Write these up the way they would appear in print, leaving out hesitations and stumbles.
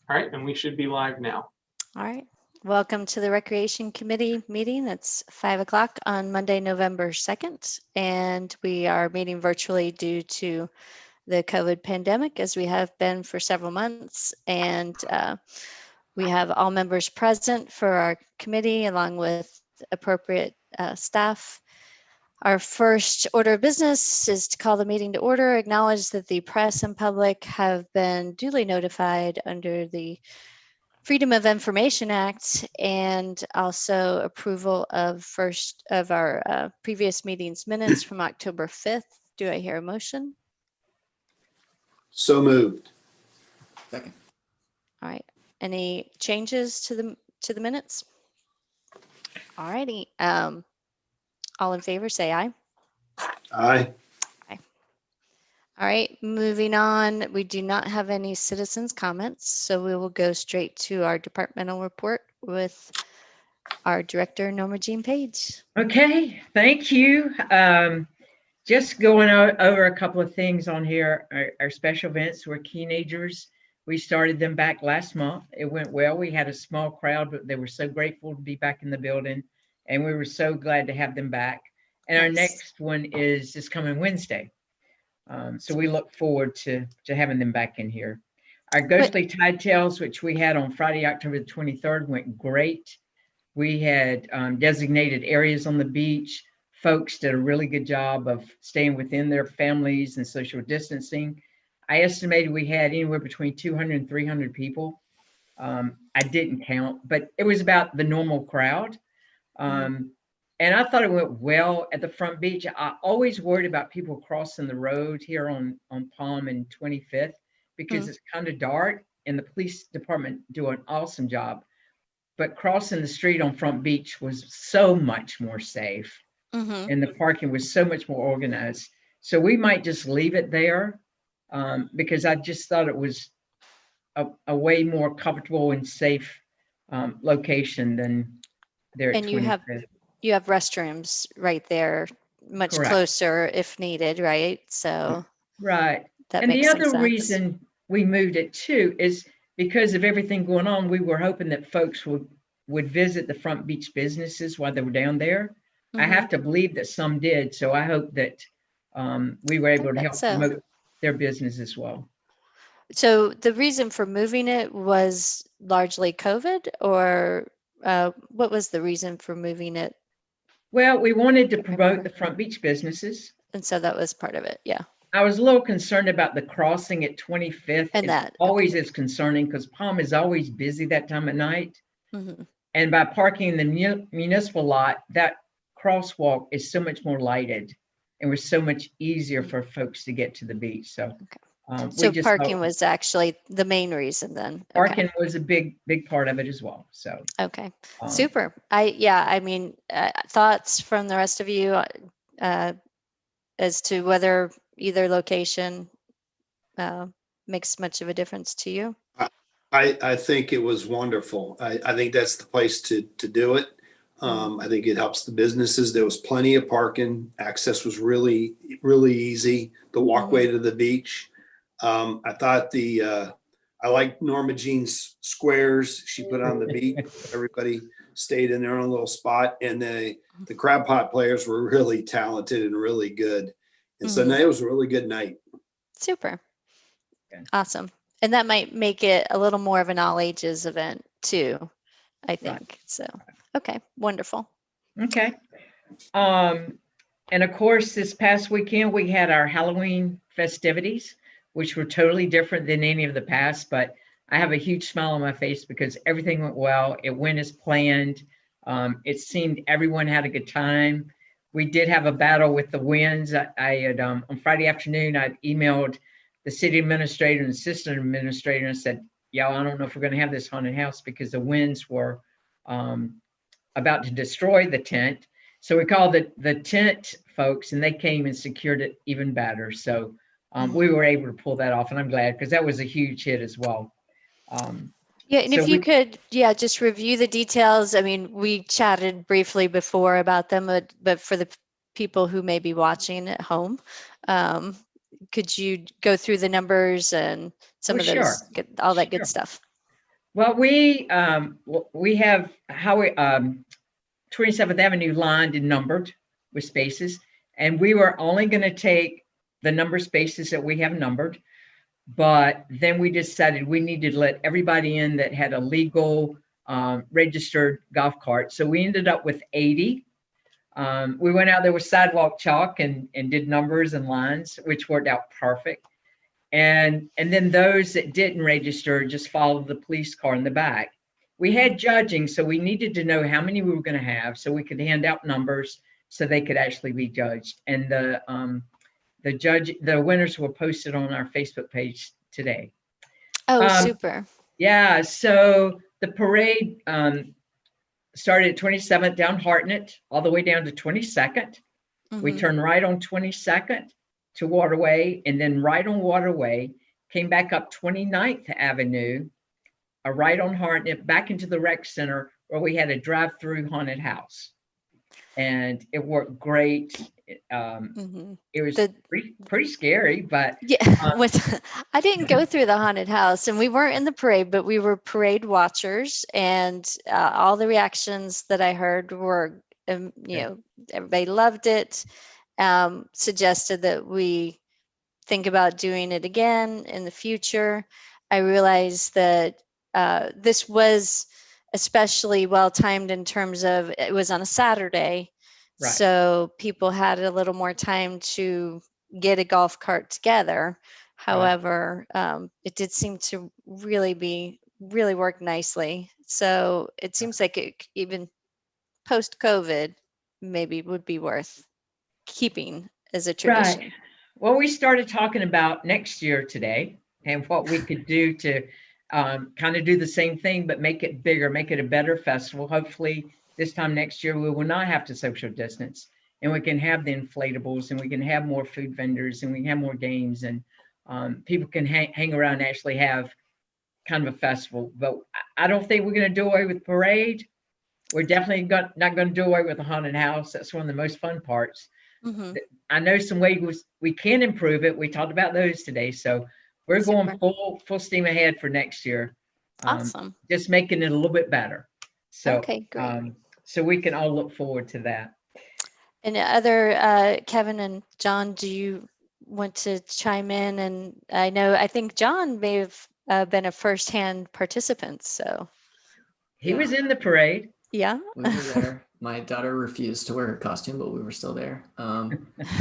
All right, and we should be live now. All right. Welcome to the Recreation Committee meeting. It's 5 o'clock on Monday, November 2nd, and we are meeting virtually due to the COVID pandemic, as we have been for several months. And we have all members present for our committee, along with appropriate staff. Our first order of business is to call the meeting to order, acknowledge that the press and public have been duly notified under the Freedom of Information Act, and also approval of our previous meetings minutes from October 5th. Do I hear a motion? So moved. Second. All right. Any changes to the minutes? All righty. All in favor, say aye. Aye. All right, moving on. We do not have any citizens' comments, so we will go straight to our departmental report with our director, Norma Jean Page. Okay, thank you. Just going over a couple of things on here. Our special events were teenagers. We started them back last month. It went well. We had a small crowd, but they were so grateful to be back in the building, and we were so glad to have them back. And our next one is this coming Wednesday. So we look forward to having them back in here. Our Ghostly Tide Tales, which we had on Friday, October the 23rd, went great. We had designated areas on the beach. Folks did a really good job of staying within their families and social distancing. I estimated we had anywhere between 200 and 300 people. I didn't count, but it was about the normal crowd. And I thought it went well at the front beach. I always worried about people crossing the road here on Palm and 25th because it's kind of dark, and the police department do an awesome job. But crossing the street on Front Beach was so much more safe, and the parking was so much more organized. So we might just leave it there because I just thought it was a way more comfortable and safe location than there at 25th. You have restrooms right there, much Correct. Closer if needed, right? So right. That and makes the some other sense. reason we moved it too is because of everything going on. We were hoping that folks would visit the Front Beach businesses while they were down there. I have to believe that some did. So I hope that we were able to help promote their business as well. So the reason for moving it was largely COVID, or what was the reason for moving it? Well, we wanted to promote the Front Beach businesses. And so that was part of it. Yeah. I was a little concerned about the crossing at 25th. And that always is concerning because Palm is always busy that time of night. And by parking in the municipal lot, that crosswalk is so much more lighted and was so much easier for folks to get to the beach. So, so parking was actually the main reason then. Parking was a big part of it as well. So, okay, super. I mean, thoughts from the rest of you as to whether either location makes much of a difference to you? I think it was wonderful. I think that's the place to do it. I think it helps the businesses. There was plenty of parking. Access was really, really easy. The walkway to the beach. I thought I liked Norma Jean's squares she put on the beach. Everybody stayed in their own little spot, and the crab pot players were really talented and really good. And so it was a really good night. Super. Awesome. And that might make it a little more of an all ages event too, I think. Right. So, okay, wonderful. Okay. And of course, this past weekend, we had our Halloween festivities, which were totally different than any of the past, but I have a huge smile on my face because everything went well. It went as planned. It seemed everyone had a good time. We did have a battle with the winds. I had, on Friday afternoon, I emailed the city administrator and assistant administrator and said, y'all, I don't know if we're going to have this haunted house because the winds were about to destroy the tent. So we called the tent folks, and they came and secured it even better. So we were able to pull that off, and I'm glad because that was a huge hit as well. Yeah, and so if you could, just review the details. I mean, we chatted briefly before about them, but for the people who may be watching at home, could you go through the numbers and some of those, all that good stuff? Well, we have how we 27th Avenue lined and numbered with spaces, and we were only going to take the number of spaces that we have numbered. But then we decided we needed to let everybody in that had a legal registered golf cart. So we ended up with 80. We went out there with sidewalk chalk and did numbers and lines, which worked out perfect. And then those that didn't register just followed the police car in the back. We had judging, so we needed to know how many we were going to have so we could hand out numbers so they could actually be judged. And the winners were posted on our Facebook page today. Oh, super. Yeah, so the parade started at 27th down Hartnett, all the way down to 22nd. We turned right on 22nd to Waterway, and then right on Waterway, came back up 29th Avenue, a right on Hartnett, back into the rec center where we had a drive-through haunted house. And it worked great. It was pretty scary, but yeah, I didn't go through the haunted house, and we weren't in the parade, but we were parade watchers, and all the reactions that I heard were, you know, everybody loved it. Suggested that we think about doing it again in the future. I realized that this was especially well timed in terms of it was on a Saturday. Right. So people had a little more time to get a golf cart together. However, it did seem to really work nicely. So it seems like it, even post-COVID, kind would be worth keeping as a tradition. Right. Well, we started talking about next year today and what we could do to kind of do the same thing, but make it bigger, make it a better festival. Hopefully this time next year, we will not have to social distance, and we can have the inflatables, and we can have more food vendors, and we can have more games, and people can hang around and actually have kind of a festival. But I don't think we're going to do away with parade. We're definitely not going to do away with the haunted house. That's one of the most fun parts. I know some ways we can improve it. We talked about those today. So we're going full steam ahead for next year. Awesome. Just making it a little bit better. So, okay, great. So we can all look forward to that. And other, Kevin and John, do you want to chime in? And I think John may have been a firsthand participant. So he was in the parade. Yeah. We were there. My daughter refused to wear her costume, but we were still there.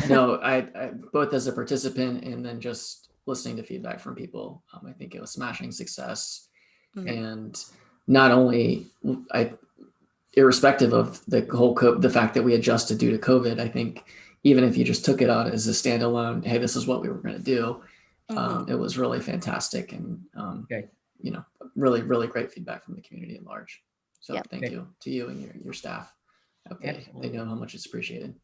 No, I both as a participant and then just listening to feedback from people. I think it was smashing success. And not only, irrespective of the fact that we adjusted due to COVID, I think even if you just took it out as a standalone, hey, this is what we were going to do, it was really fantastic and you know, really great feedback from the community at large. So thank you to you and your staff. Okay, they know how much it's appreciated.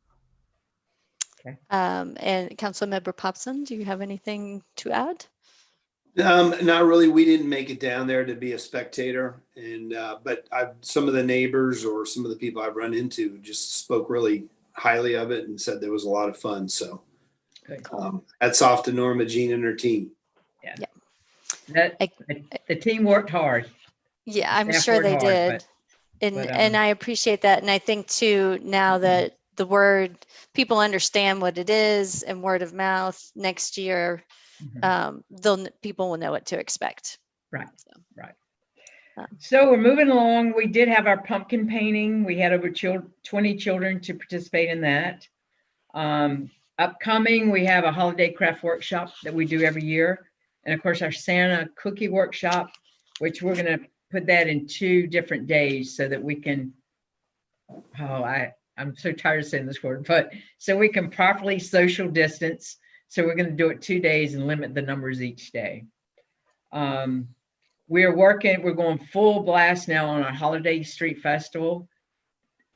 Okay. And Councilmember Popson, do you have anything to add? Not really. We didn't make it down there to be a spectator, and but some of the neighbors or some of the people I've run into just spoke really highly of it and said there was a lot of fun. So hats off to Norma Jean and her team. Yeah, the team worked hard. Yeah, I'm sure they did. And I appreciate that. And I think too, now that the word, people understand what it is and word of mouth, next year, people will know what to expect. Right. So we're moving along. We did have our pumpkin painting. We had over 20 children to participate in that. Upcoming, we have a holiday craft workshop that we do every year. And of course, our Santa cookie workshop, which we're going to put that in 2 different days so that we can, I'm so tired of saying this word, but so we can properly social distance. So we're going to do it 2 days and limit the numbers each day. We're going full blast now on our Holiday Street Festival.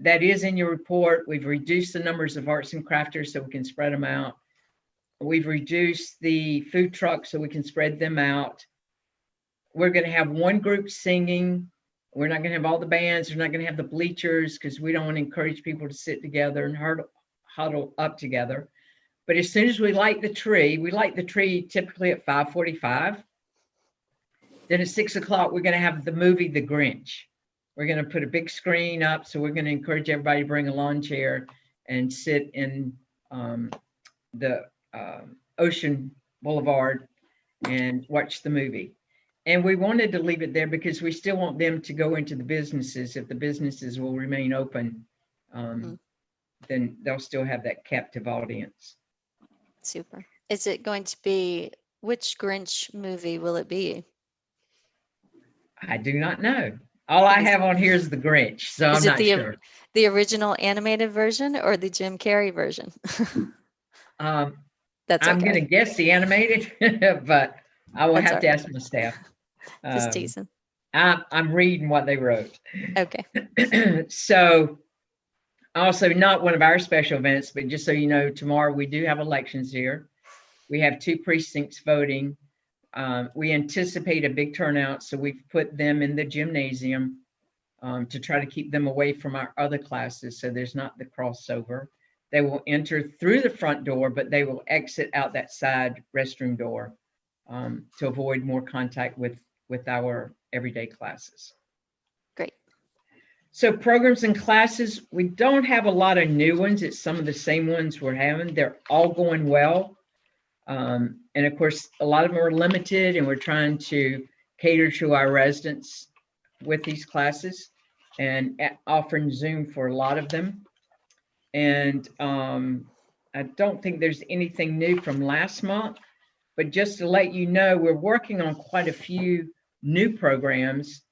That is in your report. We've reduced the numbers of arts and crafters so we can spread them out. We've reduced the food trucks so we can spread them out. We're going to have one group singing. We're not going to have all the bands. We're not going to have the bleachers because we don't want to encourage people to sit together and huddle up together. But as soon as we light the tree typically at 5:45. Then at 6 o'clock, we're going to have the movie The Grinch. We're going to put a big screen up. So we're going to encourage everybody to bring a lawn chair and sit in the Ocean Boulevard and watch the movie. And we wanted to leave it there because we still want them to go into the businesses. If the businesses will remain open, then they'll still have that captive audience. Super. Is it going to be, which Grinch movie will it be? I do not know. All I have on here is The Grinch, so I'm not sure. The original animated version or the Jim Carrey version? That's I'm okay. going to guess the animated, but I will That's have all to right. ask my staff. Just teasing. I'm reading what they wrote. Okay. So also not one of our special events, but just so you know, tomorrow we do have elections here. We have 2 precincts voting. We anticipate a big turnout, so we've put them in the gymnasium to try to keep them away from our other classes, so there's not the crossover. They will enter through the front door, but they will exit out that side restroom door to avoid more contact with our everyday classes. Great. So programs and classes, we don't have a lot of new ones. It's some of the same ones we're having. They're all going well. And of course, a lot of them are limited, and we're trying to cater to our residents with these classes and offering Zoom for a lot of them. And I don't think there's anything new from last month, but just to let you know, we're working on quite a few new programs.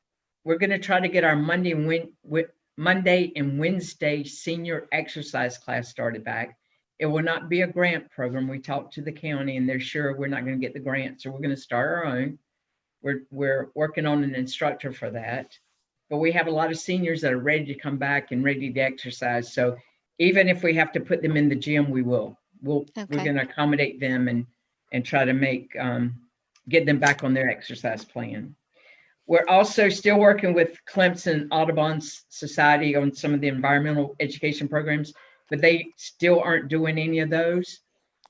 We're going to try to get our Monday and Wednesday senior exercise class started back. It will not be a grant program. We talked to the county and they're sure we're not going to get the grant. So we're going to start our own. We're working on an instructor for that, but we have a lot of seniors that are ready to come back and ready to exercise. So even if we have to put them in the gym, we will. We're going to accommodate them and try to make get them back on their exercise plan. We're also still working with Clemson Audubon Society on some of the environmental education programs, but they still aren't doing any of those.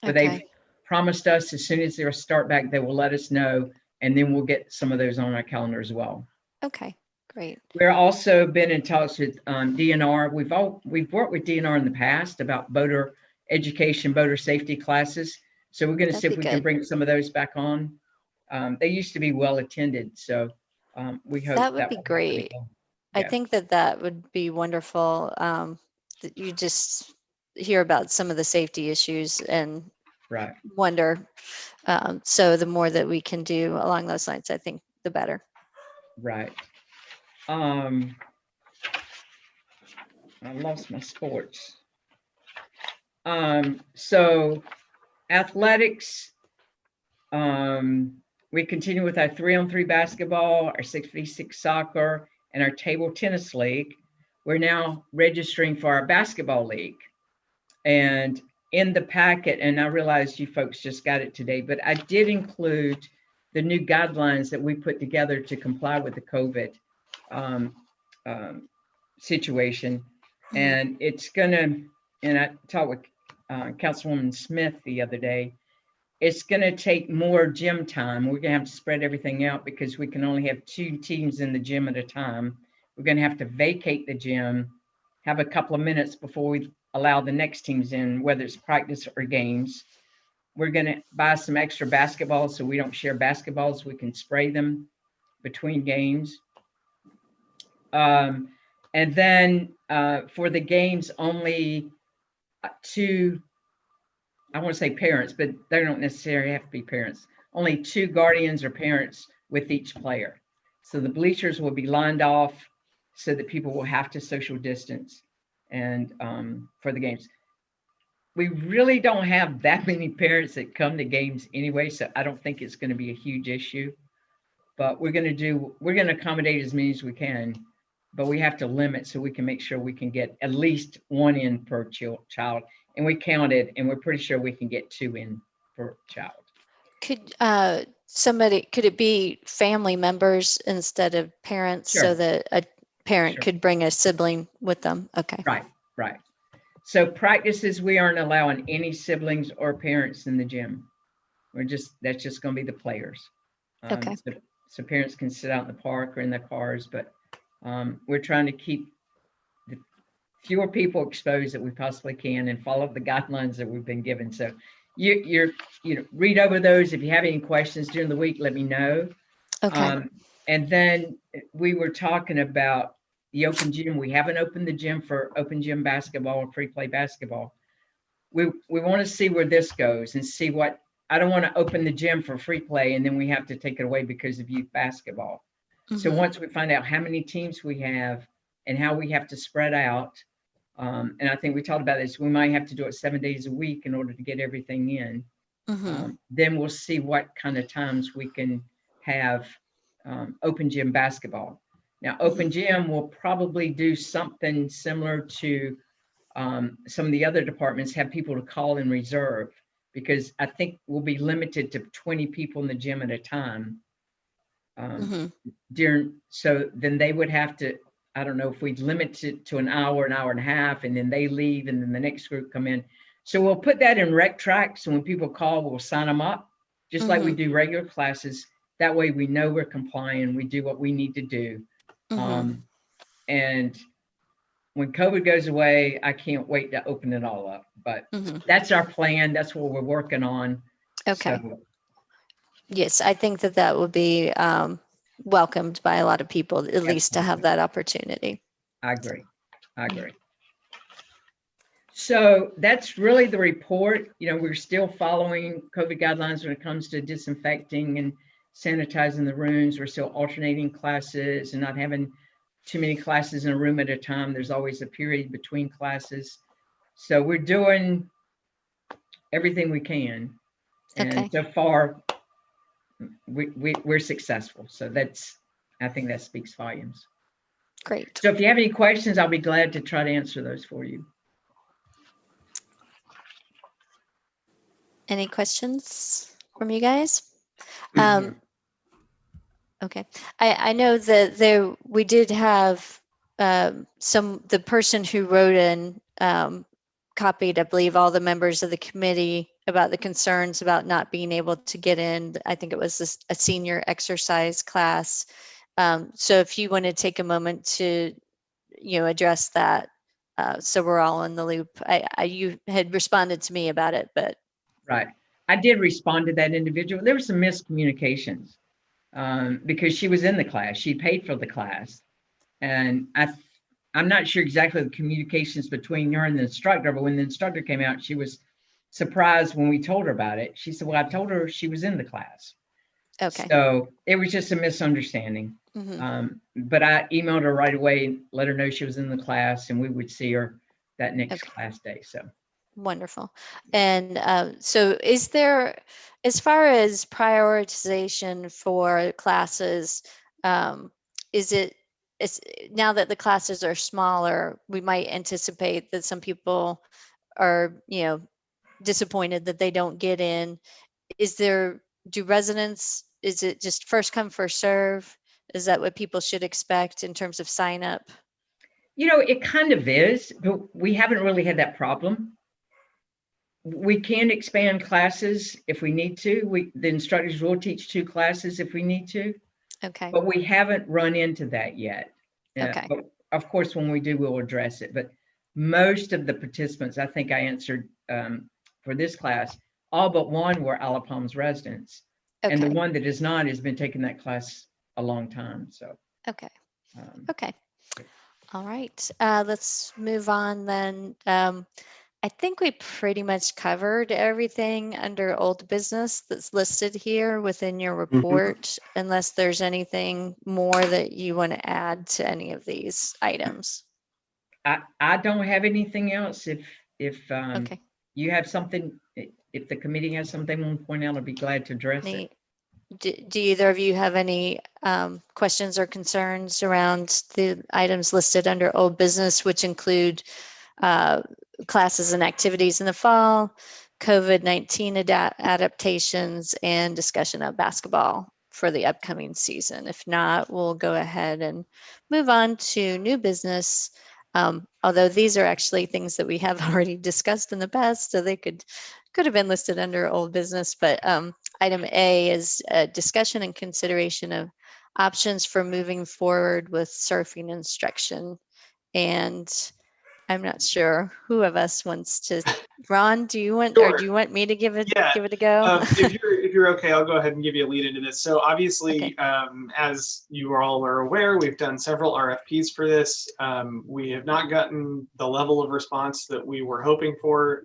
But they've promised us as soon as they start back, they will let us know, and then we'll get some of those on our calendar as well. Okay, great. We're also been in talks with DNR. We've worked with DNR in the past about boater education, boater safety classes. So we're going to see if we can bring some of those back on. They used to be well attended, so we hope that would be great. Yeah. I think that would be wonderful. That you just hear about some of the safety issues and wonder. So the more that we can do along those lines, I think the better. Right. I lost my sports. So athletics, we continue with our 3-on-3 basketball, our 6v6 soccer, and our table tennis league. We're now registering for our basketball league. And in the packet, and I realize you folks just got it today, but I did include the new guidelines that we put together to comply with the COVID situation. And it's gonna, and I talked with Councilwoman Smith the other day, it's gonna take more gym time. We're gonna have to spread everything out because we can only have 2 teams in the gym at a time. We're gonna have to vacate the gym, have a couple of minutes before we allow the next teams in, whether it's practice or games. We're gonna buy some extra basketballs so we don't share basketballs. We can spray them between games. And then for the games, only 2, I want to say parents, but they don't necessarily have to be parents. Only 2 guardians or parents with each player. So the bleachers will be lined off so that people will have to social distance and for the games. We really don't have that many parents that come to games anyway, so I don't think it's going to be a huge issue. But we're going to accommodate as many as we can, but we have to limit so we can make sure we can get at least 1 in per child. And we counted, and we're pretty sure we can get 2 in per child. Could could it be family members instead of parents so that a parent could bring a sibling with them? Okay. Right. So practices, we aren't allowing any siblings or parents in the gym. That's just going to be the players. so parents can sit out in the park or in their cars, but we're trying to keep the fewer people exposed that we possibly can and follow the guidelines that we've been given. So you read over those. If you have any questions during the week, let me know. Okay. And then we were talking about the open gym. We haven't opened the gym for open gym basketball or free play basketball. We want to see where this goes and see what, I don't want to open the gym for free play and then we have to take it away because of youth basketball. So once we find out how many teams we have and how we have to spread out, and I think we talked about this, we might have to do it 7 days a week in order to get everything in. Then we'll see what kind of times we can have open gym basketball. Now, open gym will probably do something similar to some of the other departments, have people to call and reserve, because I think we'll be limited to 20 people in the gym at a time. So then they would have to, I don't know if we'd limit it to an hour and a half, and then they leave and then the next group come in. So we'll put that in rec track. So when people call, we'll sign them up just like we do regular classes. That way we know we're complying, we do what we need to do. And when COVID goes away, I can't wait to open it all up, but that's our plan. That's what we're working on. Okay. So, Yes, I think that would be welcomed by a lot of people, at least to have that opportunity. I agree. So that's really the report. We're still following COVID guidelines when it comes to disinfecting and sanitizing the rooms. We're still alternating classes and not having too many classes in a room at a time. There's always a period between classes. So we're doing everything we can. And so far, we're successful. So I think that speaks volumes. Great. So if you have any questions, I'll be glad to try to answer those for you. Any questions from you guys? Okay. I know that we did have the person who wrote in copied, I believe, all the members of the committee about the concerns about not being able to get in. I think it was a senior exercise class. So if you want to take a moment to, address that, so we're all in the loop. You had responded to me about it, but. Right. I did respond to that individual. There were some miscommunications because she was in the class. She paid for the class. And I'm not sure exactly the communications between her and the instructor, but when the instructor came out, she was surprised when we told her about it. She said, well, I told her she was in the class. Okay. So it was just a misunderstanding. But I emailed her right away, let her know she was in the class and we would see her that next class day. So. Wonderful. And so is there, as far as prioritization for classes, it's now that the classes are smaller, we might anticipate that some people are, disappointed that they don't get in. Is it just first come, first serve? Is that what people should expect in terms of sign up? It kind of is, but we haven't really had that problem. We can expand classes if we need to. The instructors will teach 2 classes if we need to. Okay. But we haven't run into that yet. Okay. But of course, when we do, we'll address it. But most of the participants, I think I answered for this class, all but one were Isle of Palms residents. Okay. And the one that is not has been taking that class a long time. So. Okay. Okay. All right. Let's move on then. I think we pretty much covered everything under old business that's listed here within your report, unless there's anything more that you want to add to any of these items. I don't have anything else. If Okay. you have something, if the committee has something I want to point out, I'd be glad to address it. Do either of you have any questions or concerns around the items listed under old business, which include classes and activities in the fall, COVID-19 adaptations, and discussion of basketball for the upcoming season? If not, we'll go ahead and move on to new business. Although these are actually things that we have already discussed in the past, so they could have been listed under old business. But item A is a discussion and consideration of options for moving forward with surfing instruction. And I'm not sure who of us wants to. Ron, do you want, or Sure. do you want me to give it Yeah. a go? If you're okay, I'll go ahead and give you a lead into this. So obviously, as you all are aware, we've done several RFPs for this. We have not gotten the level of response that we were hoping for.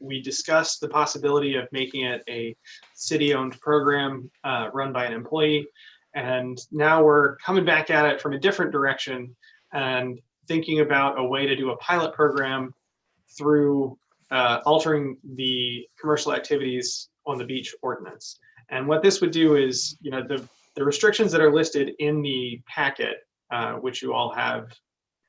We discussed the possibility of making it a city-owned program run by an employee, and now we're coming back at it from a different direction and thinking about a way to do a pilot program through altering the commercial activities on the beach ordinance. And what this would do is, the restrictions that are listed in the packet, which you all have,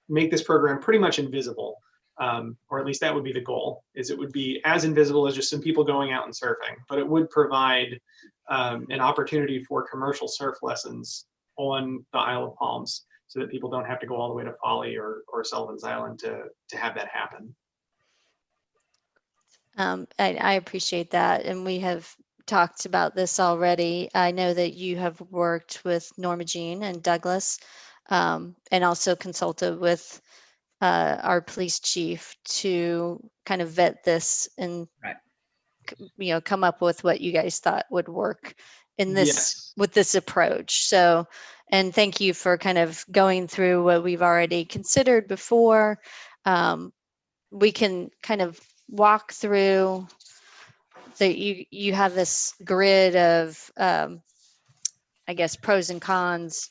make this program pretty much invisible, or at least that would be the goal, is it would be as invisible as just some people going out and surfing, but it would provide an opportunity for commercial surf lessons on the Isle of Palms so that people don't have to go all the way to Folly or Sullivan's Island to have that happen. I appreciate that. And we have talked about this already. I know that you have worked with Norma Jean and Douglas, and also consulted with our police chief to kind of vet this and Right. come up with what you guys thought would work in this Yes. with this approach. So, and thank you for kind of going through what we've already considered before. We can kind of walk through that. You have this grid of I guess pros and cons,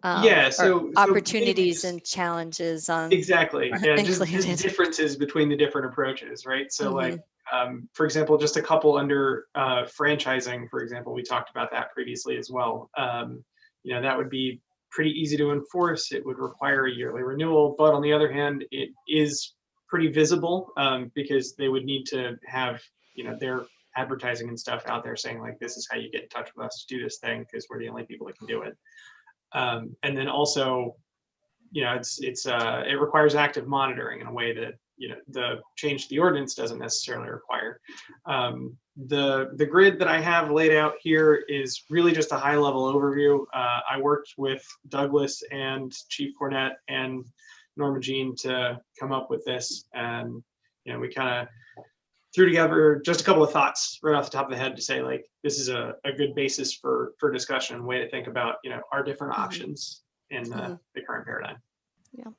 Yeah, or so maybe opportunities just and challenges on exactly, yeah, just included. differences between the different approaches, right? So Mhm. for example, just a couple under franchising, for example, we talked about that previously as well. That would be pretty easy to enforce. It would require a yearly renewal, but on the other hand, it is pretty visible, because they would need to have, their advertising and stuff out there saying like, this is how you get in touch with us to do this thing, because we're the only people that can do it. And then also, it requires active monitoring in a way that the change to the ordinance doesn't necessarily require. The grid that I have laid out here is really just a high level overview. I worked with Douglas and Chief Cornett and Norma Jean to come up with this, and we kind of threw together just a couple of thoughts right off the top of the head to say like, this is a good basis for discussion, way to think about our different options in the current paradigm. Yeah.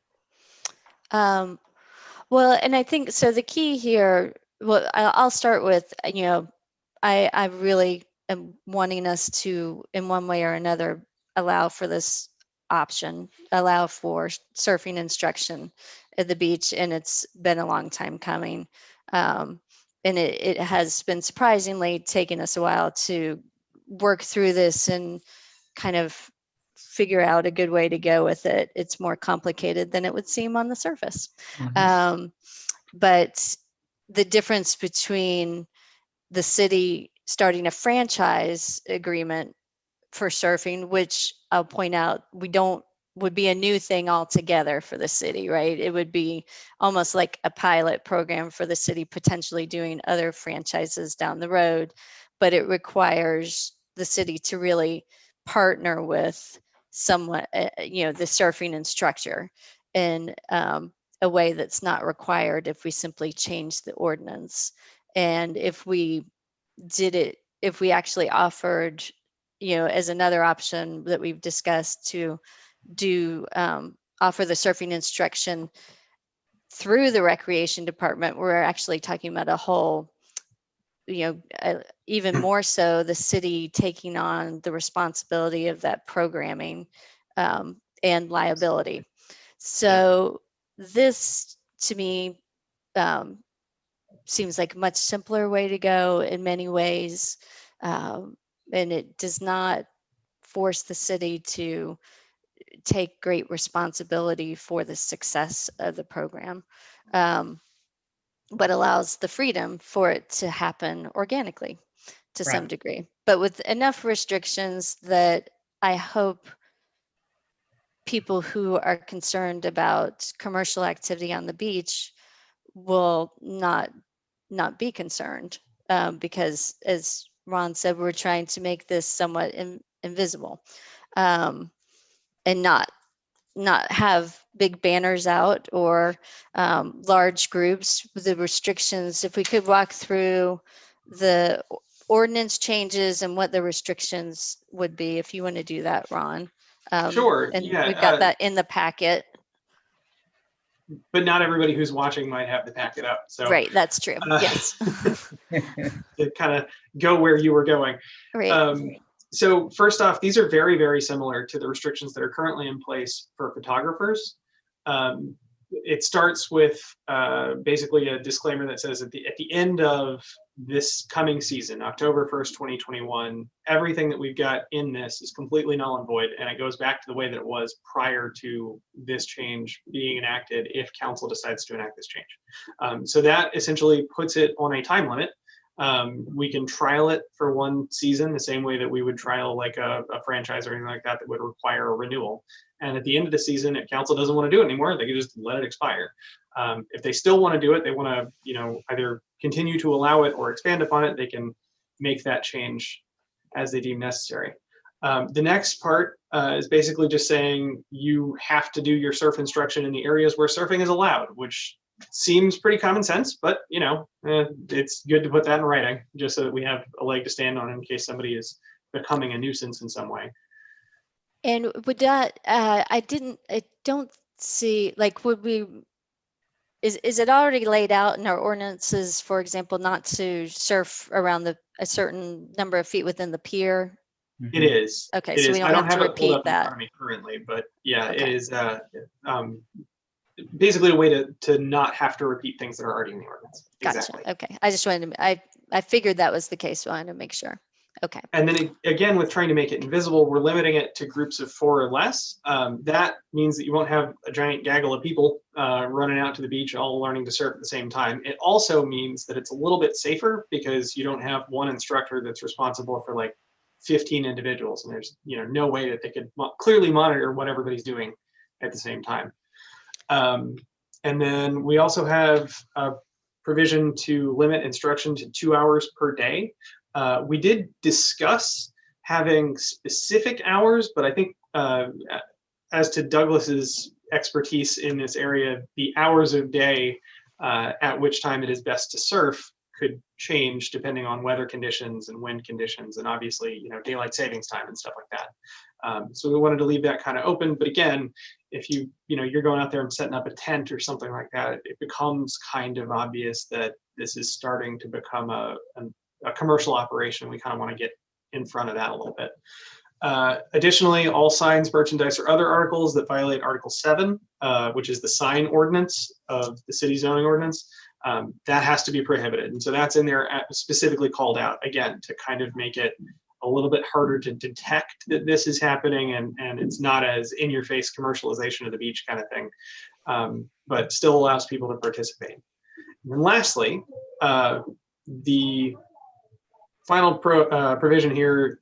Well, and I think so. The key here, well, I'll start with, I really am wanting us to, in one way or another, allow for this option, allow for surfing instruction at the beach. And it's been a long time coming. And it has been surprisingly taking us a while to work through this and kind of figure out a good way to go with it. It's more complicated than it would seem on the surface. But the difference between the city starting a franchise agreement for surfing, which I'll point out, would be a new thing altogether for the city, right? It would be almost like a pilot program for the city, potentially doing other franchises down the road, but it requires the city to really partner with someone, the surfing instructor in a way that's not required if we simply change the ordinance. And if we actually offered, as another option that we've discussed, to do offer the surfing instruction through the recreation department, we're actually talking about a whole, even more so the city taking on the responsibility of that programming and liability. So this to me seems like a much simpler way to go in many ways, and it does not force the city to take great responsibility for the success of the program, but allows the freedom for it to happen organically to some degree, but with enough restrictions that I hope people who are concerned about commercial activity on the beach will not be concerned, because as Ron said, we're trying to make this somewhat invisible. and not have big banners out or large groups. The restrictions, if we could walk through the ordinance changes and what the restrictions would be, if you want to do that, Ron. Sure. And Yeah. we've got that in the packet. But not everybody who's watching might have the packet up. So Right, that's true. Yes. to kind of go where you were going. Right. So first off, these are very, very similar to the restrictions that are currently in place for photographers. It starts with basically a disclaimer that says at the end of this coming season, October 1st, 2021, everything that we've got in this is completely null and void, and it goes back to the way that it was prior to this change being enacted if council decides to enact this change. So that essentially puts it on a time limit. We can trial it for one season the same way that we would trial like a franchise or anything like that would require a renewal. And at the end of the season, if council doesn't want to do it anymore, they can just let it expire. If they still want to do it, they want to, either continue to allow it or expand upon it, they can make that change as they deem necessary. The next part is basically just saying you have to do your surf instruction in the areas where surfing is allowed, which seems pretty common sense, but it's good to put that in writing just so that we have a leg to stand on in case somebody is becoming a nuisance in some way. And would that, I don't see, like, is it already laid out in our ordinances, for example, not to surf around a certain number of feet within the pier? It is. Okay, it so is. we don't I don't have to have it pulled repeat up in that. front of me currently, but yeah, Okay. it is basically a way to not have to repeat things that are already in the ordinance. Gotcha. Exactly. Okay. I just wanted to, I figured that was the case, so I wanted to make sure. Okay. And then again, with trying to make it invisible, we're limiting it to groups of 4 or less. That means that you won't have a giant gaggle of people running out to the beach all learning to surf at the same time. It also means that it's a little bit safer because you don't have one instructor that's responsible for like 15 individuals, and there's no way that they could clearly monitor what everybody's doing at the same time. And then we also have a provision to limit instruction to 2 hours per day. We did discuss having specific hours, but I think as to Douglas's expertise in this area, the hours of day at which time it is best to surf could change depending on weather conditions and wind conditions, and obviously, daylight savings time and stuff like that. So we wanted to leave that kind of open. But again, if you're going out there and setting up a tent or something like that, it becomes kind of obvious that this is starting to become a commercial operation. We kind of want to get in front of that a little bit. Additionally, all signs, merchandise, or other articles that violate Article 7, which is the sign ordinance of the city zoning ordinance, that has to be prohibited. And so that's in there specifically called out, again, to kind of make it a little bit harder to detect that this is happening, and it's not as in-your-face commercialization of the beach kind of thing, but still allows people to participate. And then lastly, the final provision here,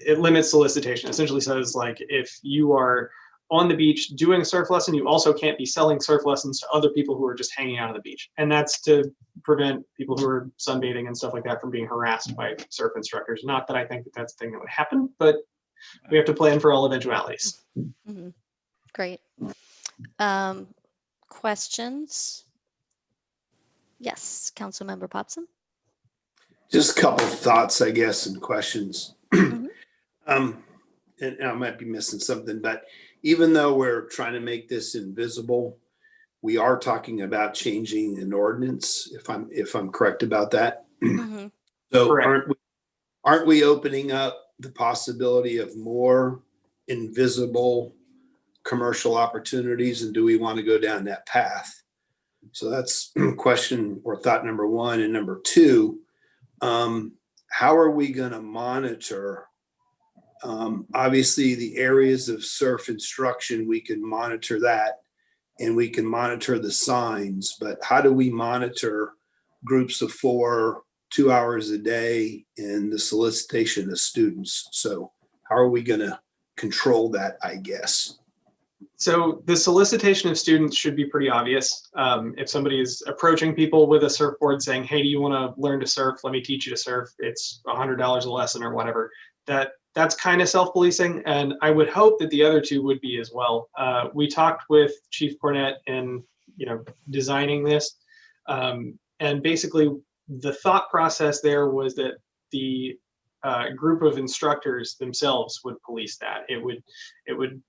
it limits solicitation. Essentially says, like, if you are on the beach doing a surf lesson, you also can't be selling surf lessons to other people who are just hanging out on the beach. And that's to prevent people who are sunbathing and stuff like that from being harassed by surf instructors. Not that I think that that's the thing that would happen, but we have to plan for all eventualities. Mm-hmm. Great. Questions? Yes, Councilmember Popson. Just a couple of thoughts, I guess, and questions. Mm-hmm. And I might be missing something, but even though we're trying to make this invisible, we are talking about changing an ordinance, if I'm correct about that. Mm-hmm. So Correct. aren't we opening up the possibility of more invisible commercial opportunities, and do we want to go down that path? So that's question or thought number one. And number two, how are we going to monitor? Obviously, the areas of surf instruction, we can monitor that, and we can monitor the signs, but how do we monitor groups of 4, 2 hours a day, and the solicitation of students? So how are we going to control that, I guess? So the solicitation of students should be pretty obvious. If somebody is approaching people with a surfboard saying, hey, do you want to learn to surf? Let me teach you to surf. It's $100 a lesson or whatever. That that's kind of self-policing, and I would hope that the other two would be as well. We talked with Chief Cornett in, designing this, and basically the thought process there was that the group of instructors themselves would police that. It would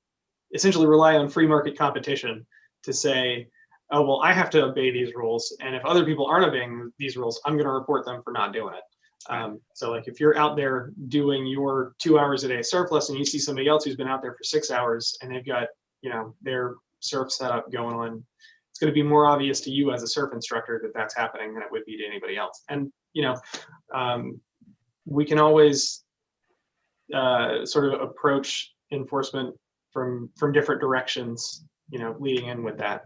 essentially rely on free market competition to say, oh, well, I have to obey these rules, and if other people aren't obeying these rules, I'm going to report them for not doing it. So like if you're out there doing your 2 hours a day surf lesson, you see somebody else who's been out there for 6 hours and they've got, their surf setup going on, it's going to be more obvious to you as a surf instructor that that's happening than it would be to anybody else. And, we can always sort of approach enforcement from different directions, leading in with that.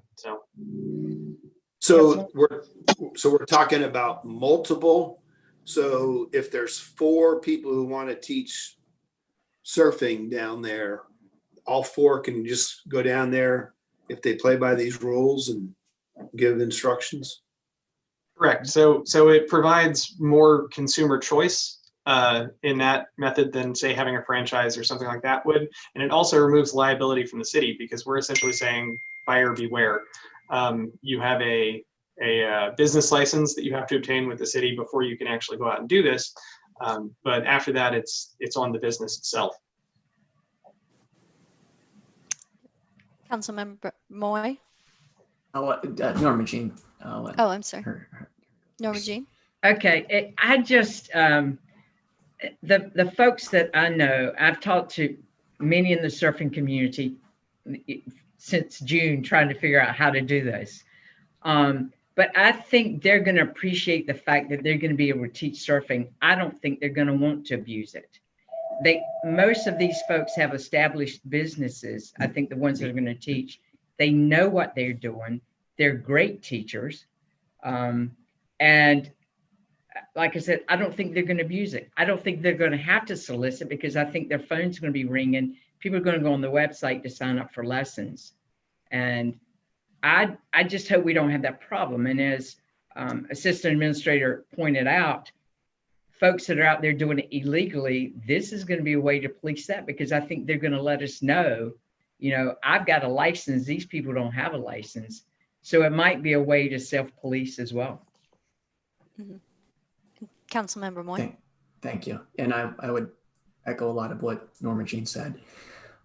So we're talking about multiple. So if there's 4 people who want to teach surfing down there, all 4 can just go down there if they play by these rules and give instructions? Correct. So it provides more consumer choice in that method than, say, having a franchise or something like that would. And it also removes liability from the city, because we're essentially saying buyer beware. You have a business license that you have to obtain with the city before you can actually go out and do this. But after that, it's on the business itself. Councilmember Moy. I'll let Norma Jean. Oh, I'm sorry. Her. Norma Jean. Okay, I just, the folks that I know, I've talked to many in the surfing community since June, trying to figure out how to do this. But I think they're going to appreciate the fact that they're going to be able to teach surfing. I don't think they're going to want to abuse it. Most of these folks have established businesses. I think the ones that are going to teach, they know what they're doing. They're great teachers. And like I said, I don't think they're going to abuse it. I don't think they're going to have to solicit, because I think their phone's going to be ringing. People are going to go on the website to sign up for lessons. And I just hope we don't have that problem. And as Assistant Administrator pointed out, folks that are out there doing it illegally, this is going to be a way to police that, because I think they're going to let us know, I've got a license, these people don't have a license. So it might be a way to self-police as well. Mm-hmm. Councilmember Moy. Thank you. And I would echo a lot of what Norma Jean said.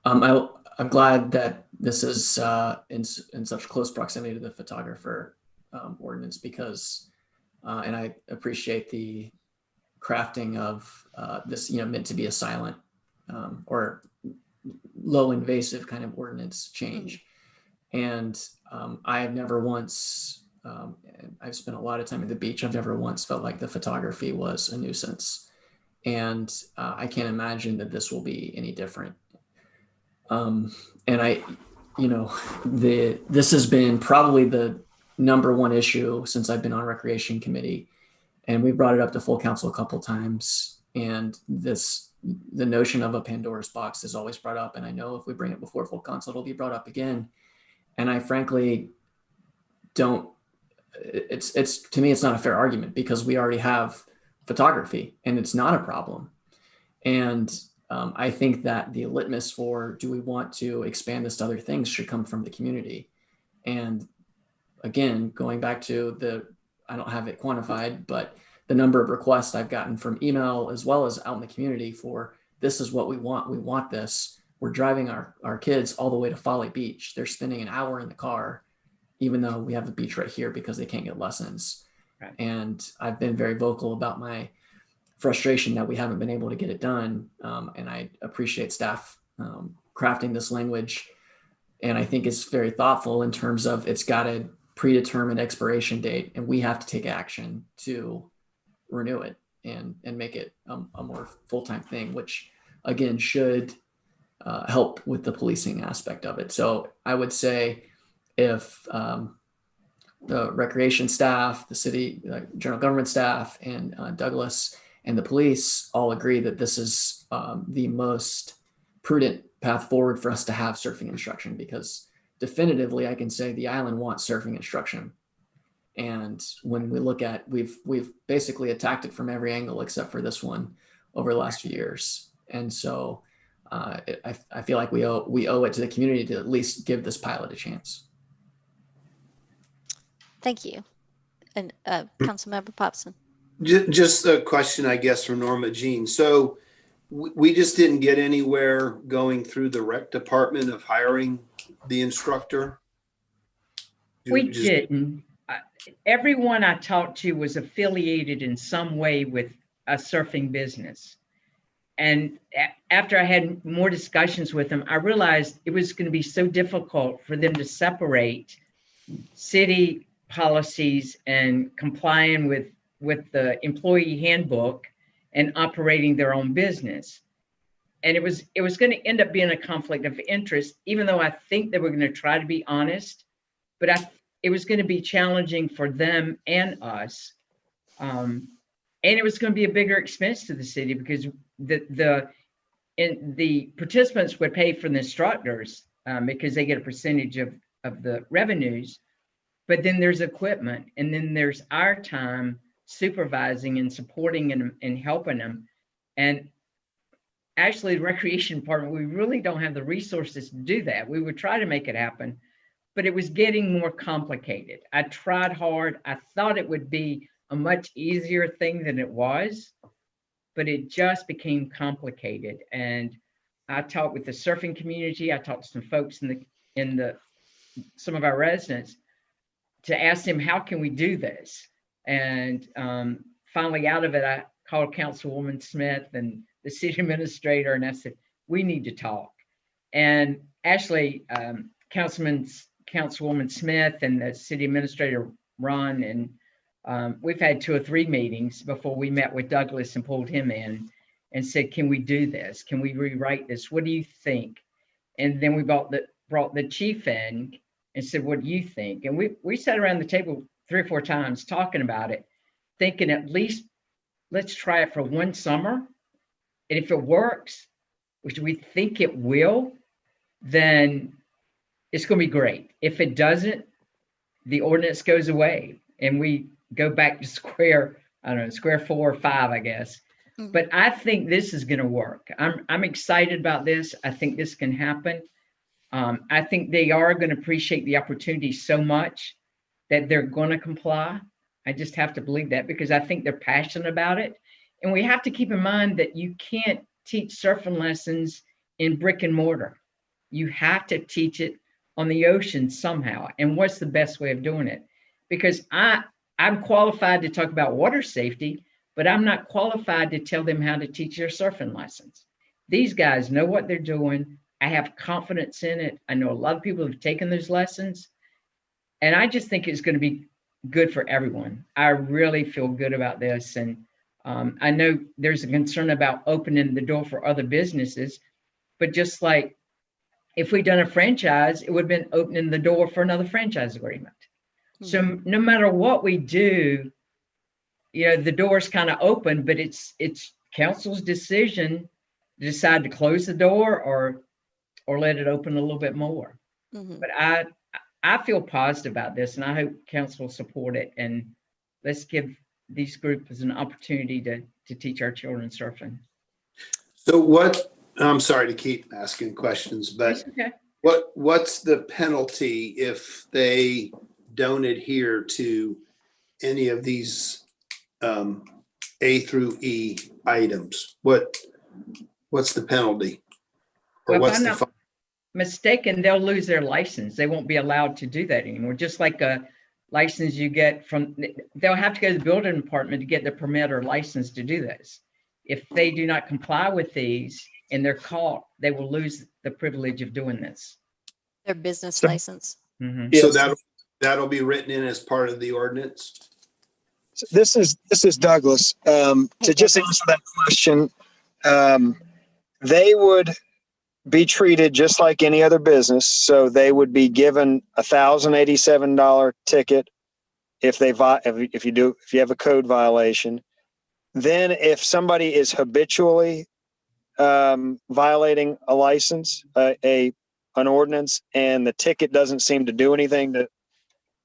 I'm glad that this is in such close proximity to the photographer ordinance, because, and I appreciate the crafting of this, meant to be a silent or low invasive kind of ordinance change. And I have never once, I've spent a lot of time at the beach, I've never once felt like the photography was a nuisance. And I can't imagine that this will be any different. And this has been probably the #1 issue since I've been on Recreation Committee, and we brought it up to full council a couple of times. And the notion of a Pandora's box is always brought up, and I know if we bring it before full council, it'll be brought up again. And I frankly don't. It's to me, it's not a fair argument, because we already have photography, and it's not a problem. And I think that the litmus for do we want to expand this to other things should come from the community. And again, going back to I don't have it quantified, but the number of requests I've gotten from email as well as out in the community for this is what we want. We want this. We're driving our kids all the way to Folly Beach. They're spending an hour in the car, even though we have the beach right here, because they can't get lessons. Right. And I've been very vocal about my frustration that we haven't been able to get it done. And I appreciate staff crafting this language. And I think it's very thoughtful in terms of it's got a predetermined expiration date, and we have to take action to renew it and make it a more full-time thing, which again should help with the policing aspect of it. So I would say if the recreation staff, the city general government staff, and Douglas and the police all agree that this is the most prudent path forward for us to have surfing instruction, because definitively I can say the island wants surfing instruction. And when we look at, we've basically attacked it from every angle except for this one over the last few years. And so I feel like we owe it to the community to at least give this pilot a chance. Thank you. And Councilmember Popson. Just a question, I guess, from Norma Jean. So we just didn't get anywhere going through the rec department of hiring the instructor? We didn't. Everyone I talked to was affiliated in some way with a surfing business. And after I had more discussions with them, I realized it was going to be so difficult for them to separate city policies and complying with the employee handbook and operating their own business. And it was going to end up being a conflict of interest, even though I think they were going to try to be honest, but it was going to be challenging for them and us. And it was going to be a bigger expense to the city because the participants would pay for the instructors because they get a percentage of the revenues. But then there's equipment, and then there's our time supervising and supporting them and helping them. And actually, the recreation department, we really don't have the resources to do that. We would try to make it happen, but it was getting more complicated. I tried hard. I thought it would be a much easier thing than it was, but it just became complicated. And I talked with the surfing community. I talked to some folks in some of our residents to ask them, how can we do this? And finally out of it, I called Councilwoman Smith and the city administrator, and I said, we need to talk. And actually, Councilwoman Smith and the city administrator, Ron, and we've had 2 or 3 meetings before we met with Douglas and pulled him in and said, can we do this? Can we rewrite this? What do you think? And then we brought the chief in and said, what do you think? And we sat around the table 3 or 4 times talking about it, thinking at least let's try it for 1 summer. And if it works, which we think it will, then it's going to be great. If it doesn't, the ordinance goes away and we go back to square 4 or 5, I guess. Mm-hmm. But I think this is going to work. I'm excited about this. I think this can happen. I think they are going to appreciate the opportunity so much that they're going to comply. I just have to believe that because I think they're passionate about it. And we have to keep in mind that you can't teach surfing lessons in brick and mortar. You have to teach it on the ocean somehow. And what's the best way of doing it? Because I'm qualified to talk about water safety, but I'm not qualified to tell them how to teach their surfing lessons. These guys know what they're doing. I have confidence in it. I know a lot of people have taken those lessons. And I just think it's going to be good for everyone. I really feel good about this. And I know there's a concern about opening the door for other businesses, but just like if we'd done a franchise, it would have been opening the door for another franchise agreement. Mm-hmm. So no matter what we do, the door's kind of open, but it's council's decision to decide to close the door or let it open a little bit more. Mm-hmm. But I feel positive about this, and I hope council will support it. And let's give these groups an opportunity to teach our children surfing. So I'm sorry to keep asking questions, but okay. What's the penalty if they don't adhere to any of these A through E items? What's the penalty? Or well, what's if I'm the not mistaken, they'll lose their license. They won't be allowed to do that anymore. Just like a license you get they'll have to go to the building department to get the permit or license to do this. If they do not comply with these and they're caught, they will lose the privilege of doing this. Their business license. Mm-hmm. Yes. So that'll be written in as part of the ordinance. So this is Douglas. To just answer that question, they would be treated just like any other business. So they would be given $1,087 ticket if you have a code violation. Then if somebody is habitually violating a license, an ordinance, and the ticket doesn't seem to do anything to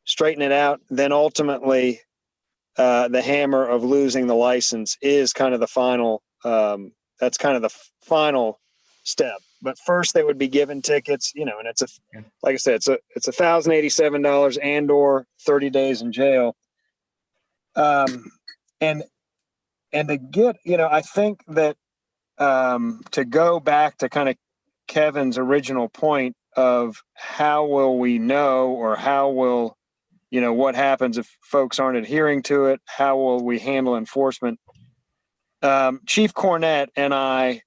straighten it out, then ultimately the hammer of losing the license is kind of the final That's kind of the final step. But first they would be given tickets, and it's like I said, it's $1,087 and or 30 days in jail. And to get, I think that to go back to kind of Kevin's original point of how will we know, or how will, what happens if folks aren't adhering to it? How will we handle enforcement? Chief Cornett and I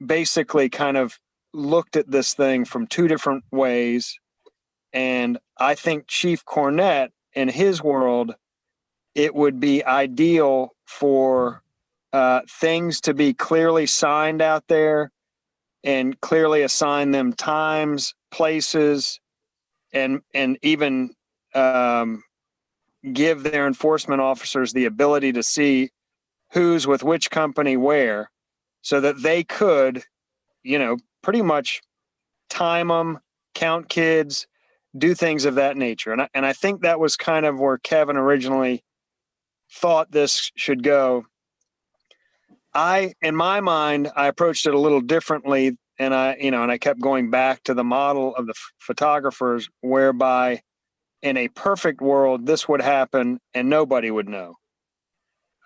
basically kind of looked at this thing from two different ways. And I think Chief Cornett, in his world, it would be ideal for things to be clearly signed out there and clearly assign them times, places, and even give their enforcement officers the ability to see who's with which company where, so that they could, pretty much time them, count kids, do things of that nature. And I think that was kind of where Kevin originally thought this should go. In my mind, I approached it a little differently, and I kept going back to the model of the photographers, whereby in a perfect world, this would happen and nobody would know.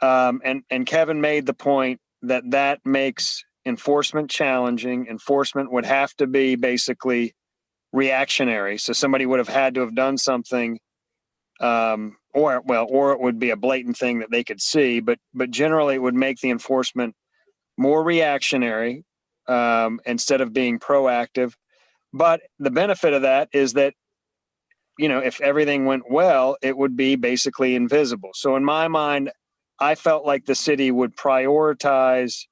And Kevin made the point that makes enforcement challenging. Enforcement would have to be basically reactionary. So somebody would have had to have done something, or it would be a blatant thing that they could see, but generally it would make the enforcement more reactionary, instead of being proactive. But the benefit of that is that, if everything went well, it would be basically invisible. So in my mind, I felt like the city would prioritize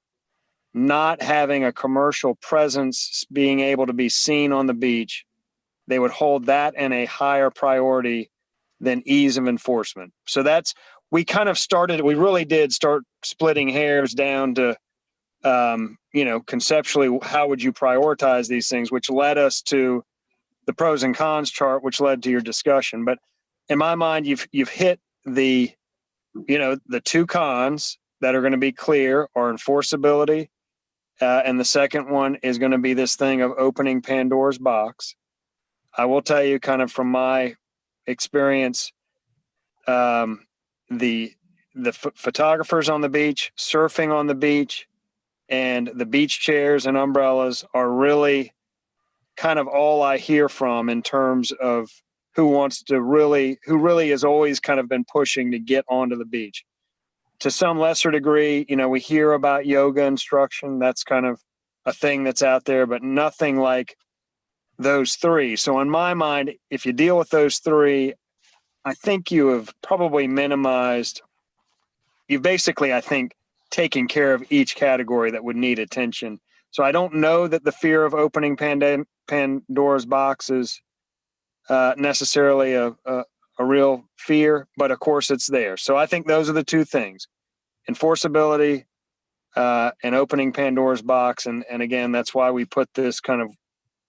not having a commercial presence being able to be seen on the beach. They would hold that in a higher priority than ease of enforcement. So we really did start splitting hairs down to, conceptually, how would you prioritize these things, which led us to the pros and cons chart, which led to your discussion. But in my mind, you've hit the two cons that are going to be clear are enforceability. And the second one is going to be this thing of opening Pandora's box. I will tell you, kind of from my experience, the photographers on the beach, surfing on the beach, and the beach chairs and umbrellas are really kind of all I hear from in terms of who really has always kind of been pushing to get onto the beach. To some lesser degree, we hear about yoga instruction. That's kind of a thing that's out there, but nothing like those three. So in my mind, if you deal with those three, I think you have probably minimized, you've basically, I think, taken care of each category that would need attention. So I don't know that the fear of opening Pandora's box is necessarily a real fear, but of course it's there. So I think those are the two things: enforceability and opening Pandora's box. And again, that's why we put this kind of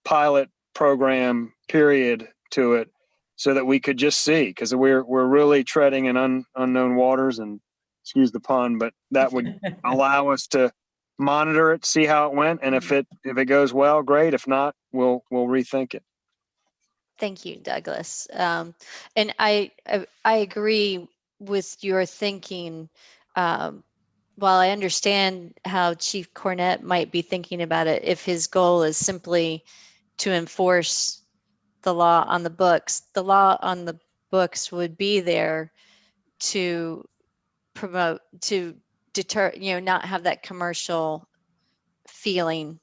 pilot program period to it, so that we could just see, because we're really treading in unknown waters, and excuse the pun, but that would allow us to monitor it, see how it went, and if it goes well, great. If not, we'll rethink it. Thank you, Douglas. And I agree with your thinking. While I understand how Chief Cornett might be thinking about it, if his goal is simply to enforce the law on the books would be there to promote, to deter, not have that commercial feeling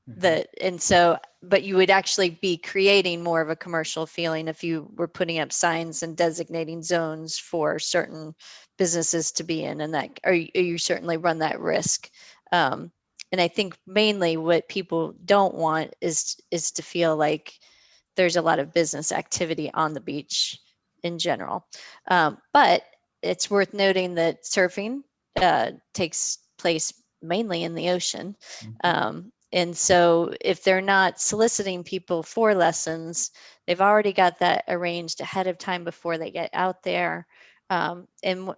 that, and so, but you would actually be creating more of a commercial feeling if you were putting up signs and designating zones for certain businesses to be in, and that, or you certainly run that risk. And I think mainly what people don't want is to feel like there's a lot of business activity on the beach in general. But it's worth noting that surfing takes place mainly in the ocean. And so if they're not soliciting people for lessons, they've already got that arranged ahead of time before they get out there. And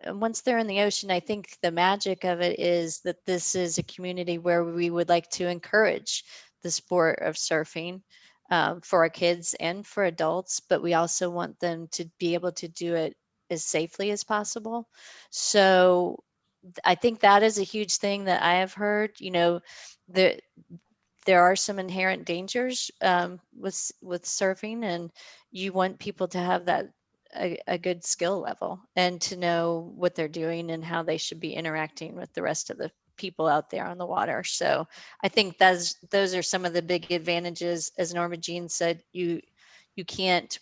once they're in the ocean, I think the magic of it is that this is a community where we would like to encourage the sport of surfing for our kids and for adults, but we also want them to be able to do it as safely as possible. So I think that is a huge thing that I have heard. You know, there are some inherent dangers with surfing, and you want people to have that a good skill level and to know what they're doing and how they should be interacting with the rest of the people out there on the water. So I think those are some of the big advantages. As Norma Jean said, you can't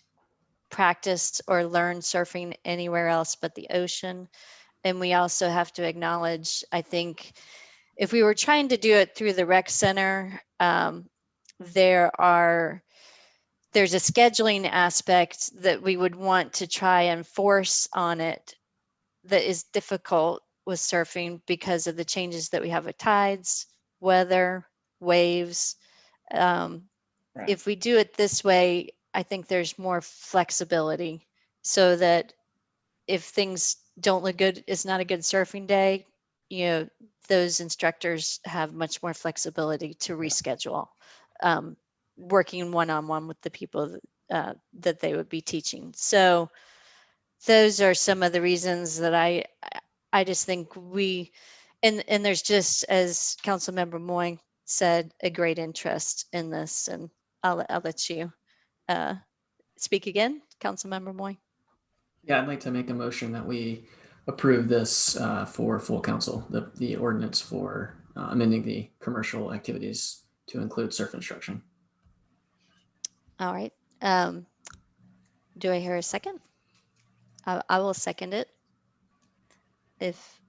practice or learn surfing anywhere else but the ocean. And we also have to acknowledge, I think, if we were trying to do it through the rec center, there's a scheduling aspect that we would want to try and force on it that is difficult with surfing because of the changes that we have with tides, weather, waves. Right. If we do it this way, I think there's more flexibility so that if things don't look good, it's not a good surfing day, you know, those instructors have much more flexibility to reschedule, working one-on-one with the people that they would be teaching. So those are some of the reasons that I just think and there's, just as Councilmember Moy said, a great interest in this, and I'll let you speak again, Councilmember Moy. Yeah, I'd like to make a motion that we approve this for full council, the ordinance for amending the commercial activities to include surf instruction. All right. Do I hear a second? I will second it.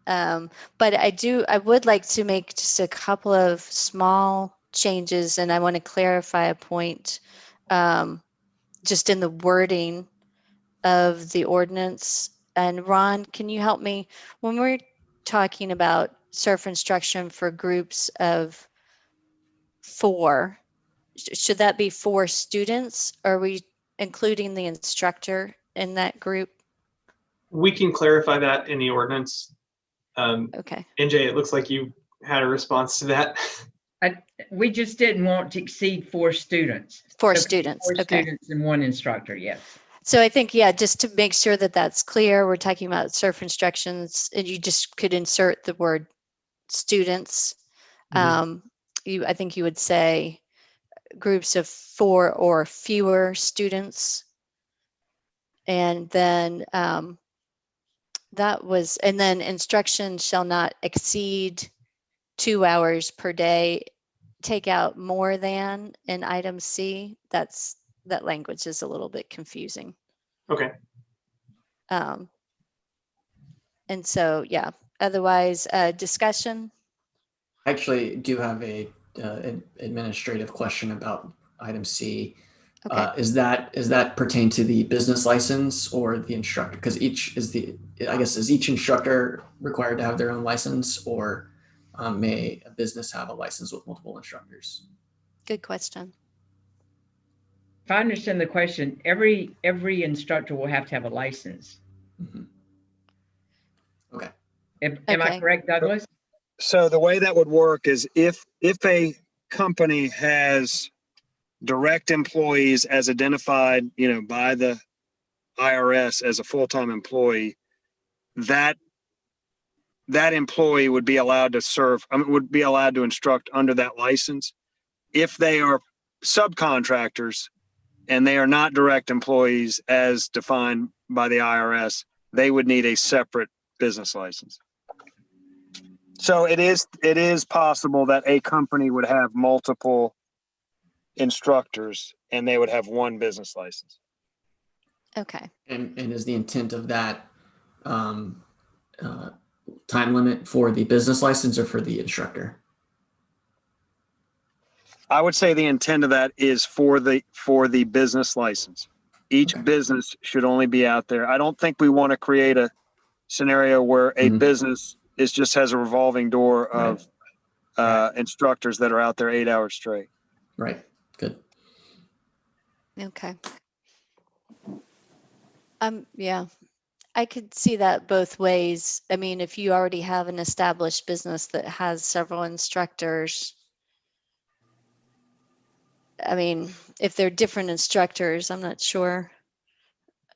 But I would like to make just a couple of small changes, and I want to clarify a point just in the wording of the ordinance. And Ron, can you help me when we're talking about surf instruction for groups of 4? Should that be 4 students? Are we including the instructor in that group? We can clarify that in the ordinance. Okay. NJ, it looks like you had a response to that. We just didn't want to exceed 4 students. 4 So students. 4 Okay. students and 1 instructor, yes. So I think, yeah, just to make sure that that's clear, we're talking about surf instructions, and you just could insert the word students. Mhm. I think you would say groups of 4 or fewer students. And then and then instruction shall not exceed 2 hours per day. Take out more than in item C. That language is a little bit confusing. Okay. And so, yeah, otherwise, discussion. I actually do have an administrative question about item C. Okay. Is that pertain to the business license or the instructor? Because is each instructor required to have their own license, or may a business have a license with multiple instructors? Good question. If I understand the question, every instructor will have to have a license. Mm-hmm. Okay. Am I correct, Douglas? So the way that would work is if a company has direct employees as identified, by the IRS as a full-time employee, that employee would be allowed to instruct under that license. If they are subcontractors and they are not direct employees as defined by the IRS, they would need a separate business license. So it is possible that a company would have multiple instructors and they would have one business license. Okay. And is the intent of that time limit for the business license or for the instructor? I would say the intent of that is for the business license. Each business should only be out there. I don't think we want to create a scenario where a business has a revolving door of instructors that are out there 8 hours straight. Right. Good. Okay. Yeah. I could see that both ways. I mean, if you already have an established business that has several instructors, I mean, if they're different instructors, I'm not sure.